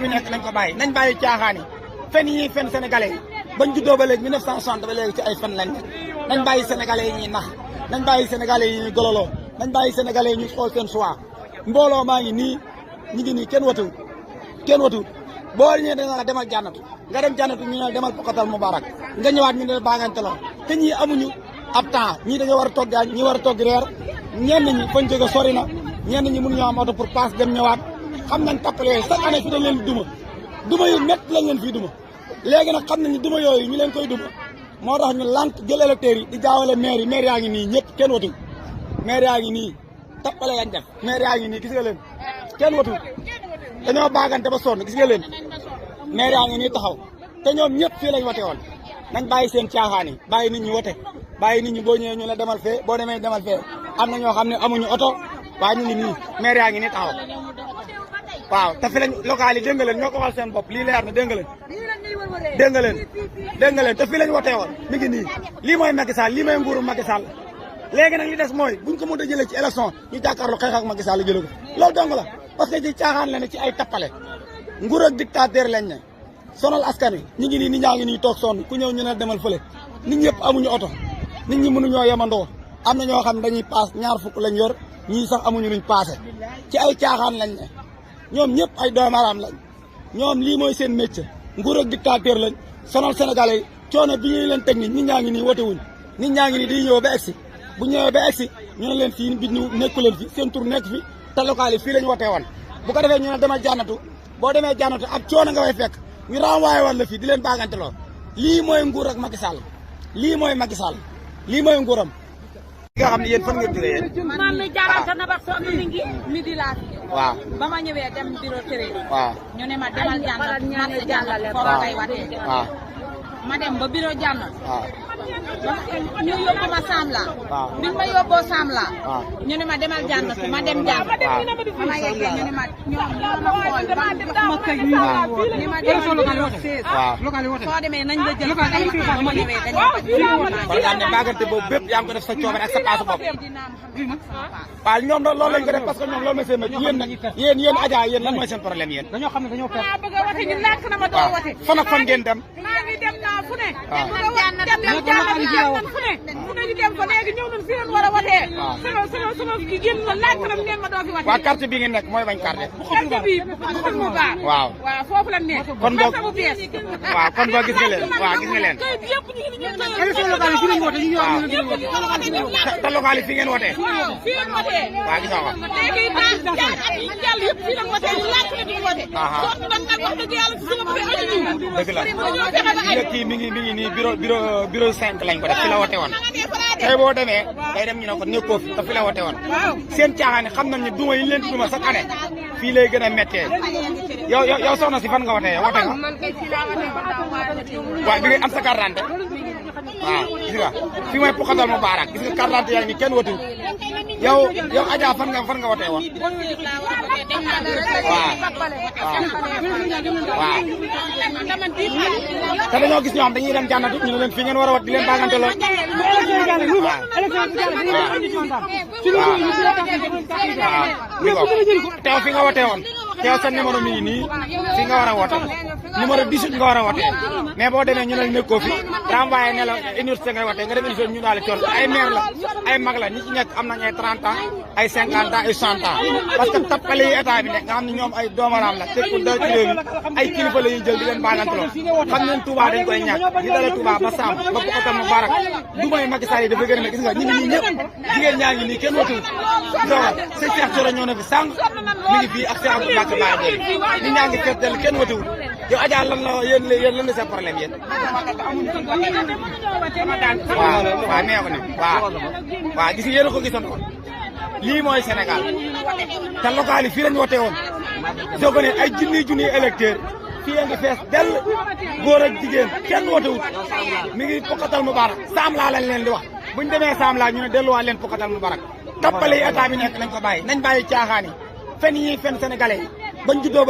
bi nekk nañ ko bàyyi nañ bàyyi caaxaan yi fen yi fen sénégalais yi bañ juddoo ba léegi 1960 ba léegi ci ay fen lañ nekk nañ bàyyi sénégalais yi ñuy nax nañ bàyyi sénégalais yi ñuy gololoo nañ bàyyi sénégalais yi ñuy xool seen choix mbooloo maa ngi nii ñu ngi nii kenn watuwut boo ñëwee dañ la demal jànnatu nga dem jànnatu ñu ne demal pokatal mubarak nga ñëwaat ñu ne baaganteloo te ñii amuñu ab temps ñii dañoo war a togg añ ñii war a togg reer ñenn ñi fañ jóge sori na ñenn ñi mënuñoo am oto pour passe dem ñëwaat xam nañ tappale yooyu chaque année fi dañ leen duma yu métti lañ leen fii duma léegi nag xam nañ ni duma yooyu ñu leen koy duma moo tax ñu lànk jël électeurs yi di jaawale maire yaa ngi nii ñëpp kenn watul maire yaa ngi nii tappale yañ def maire yaa ngi nii gis nga leen kenn watul dañoo baagante ba sonn gis nga leen maire yaa ngi nii taxaw te ñoom ñëpp fii lañ wote woon nañ bàyyi seen caaxaan yi bàyyi nit ñi wote bàyyi nit ñi boo ñëwee ñu la demal fee boo demee demal fee am na ñoo xam ne amuñu oto waaye ñu ngi nii maire yaa ngi nii taxaw waaw te fi lañ local yi dégg nga leen ñoo ko waxal seen bopp lii leer na dégg nga leen dégg nga leen te fii lañ wote woon mi ngi nii lii mooy Macky Sall lii mooy nguuru Macky Sall léegi nag li des mooy buñ ko mën a jëlee ci élection ñu jàkkaarloo xeex ak Macky Sall la jëlee ko loolu dong la parce que ci caaxaan la ne ci ay tappale nguur ak dictateur lañ ne sonal askan wi ñu ngi nii nit ñaa ngi nii toog sonn ku ñëw ñu ne demal fële nit ñëpp amuñu oto nit ñi mënuñoo yemandoo am na ñoo xam ne dañuy paas ñaar fukk lañ yor ñii sax amuñu luñ paase ci ay caaxaan lañ ne ñoom ñëpp ay doomaraam lañ ñoom lii mooy seen métier nguur ak dictateur lañ sonal sénégalais yi coono bi ñuy leen teg nit ñaa ngi nii wote wuñ nit ñaa ngi nii di ñëw ba egsi bu ñëwee ba egsi ñu ne leen fii bi ñu nekku leen fi seen tur nekk fi te local yi fii lañ wote woon bu ko defee ñu ne demal jànnatu boo demee jànnatu ab coono nga fay fekk ñu renvoyé woon la fii di leen baaganteloo lii mooy nguur ak Macky Sall lii mooy Macky Sall lii mooy nguuram. nga xam ne yéen fan ngeen jógee yéen. man mi jaarante na ba sonn mi ngi midi laa fi. waaw ba ma ñëwee dem bureau tere. waaw ñu ne ma demal jànnat marché jànnat foofu ngay watee. waaw ma dem ba bureau jànnat. waaw. ñu yóbbu ma Samla. waaw bi ma yóbboo Samla. waaw ñu ne ma demal jànnat ma dem jànnat. waaw ma yeggee ñu ne ma ñoom ñoo ma xool ba ma këy ñu ni ma demal soo demee nañ la jël ba ma ñëwee dañoo kon nga xam ne baagante boobu bépp yaa ngi ko def sa coobare ak sa paasu bopp waaw ñoom loolu lañ ko def parce que ñoom loolu mooy seen métier yéen nag yéen Adja yéen lan mooy seen problème yéen dañoo xam ne dañoo perte. bëgg a wate ñu lànk na ma doo wate fan ak fan ngeen dem maa ngi dem naa fu ne waaw fu ne ñu dem fa léegi ñëw nañ fi leen war a watee sama ki génn na lànk na ngeen ma doo fi wate waa carte bi ngeen nekk mooy bañ carte carte bi xol mu baax waaw waaw foofu la nekk kon boog bu bees waaw kon boog gis nga leen waaw gis nga leen kayit yëpp ñu ngi élection locale yi fii lañ woote ñu ñëwaat ñu yëpp ñu ngi wate te local yi fi ngeen wootee fii lañ watee waaw gis nga ko léegi daal at yi jàll yëpp fii lañ watee ñu lànk na duñu wate soo nag nag wax dëgg yàlla si sama bëri ajuñu dëgg la kii mi ngi nii bureau 5 lañ ko def fi la wote woon tey boo demee day dem ñu ne ko nekkoo fi te fi la wote woon seen caaxaan xam nañ ne duma yi leen di duma chaque année fii lay gën a méttee yow soxna si fan nga wote wote nga waaw bi nga am sa carte d'identité waaw gis nga fii mooy Pokatal Mubarak gis nga carte d'identité yaa ngi kenn wotu yow Adja fan nga wote woon waaw te dañoo gis ñoo xam dañuy dem jànnatu ñu ne leen fii ngeen war a wat di leen baagante lool teew fi nga wote woon teew sa numéro mi ngi nii fi nga war a wote numéro 18 nga war a wote mais boo demee ñu ne la nekkoo fi renvoyé ne la université ngay wote nga dem université ñu daal di coon ay maire la ay mag la ñi ci nekk am nañ ay 30 ans ay 50 ans ay 60 ans parce que tappale yi état bi nekk nga xam ne ñoom ay doomaraam la tekkul dara ci réew mi ay kilifa la ñuy jël di leen baaganteloo xam ngeen Touba dañ koy ñàkk li dalee Touba ba Sam ba Pokatal Mubarak du may Macky Sall yi dafa gën a gis nga ñi ngi nii ñëpp jigéen ñaa ngi nii kenn watul soo sëñ Cheikh Thioro ñëw na fi sànq mi ngi fii ak Cheikh Abdou Mbacke Baye Boye nit ñaa ngi feetel kenn watuwul yow Adja lan la yéen lan la seen problème yéen waaw nee ko ne waaw gis nga yéen a ko gisoon kon lii mooy Sénégal te local yi fii lañ wote woon soo ko ne ay junniy électeur fii a ngi fees dell góor ak jigéen kenn wotewut mi ngi Pokatal Mubarak Samla lañ leen di wax buñ demee Samla ñu ne delluwaat leen Pokatal Mubarak tappale yi état bi nekk nañ ko bàyyi nañ bàyyi caaxaan yi fen yi fen sénégalais yi bañ juddoo ba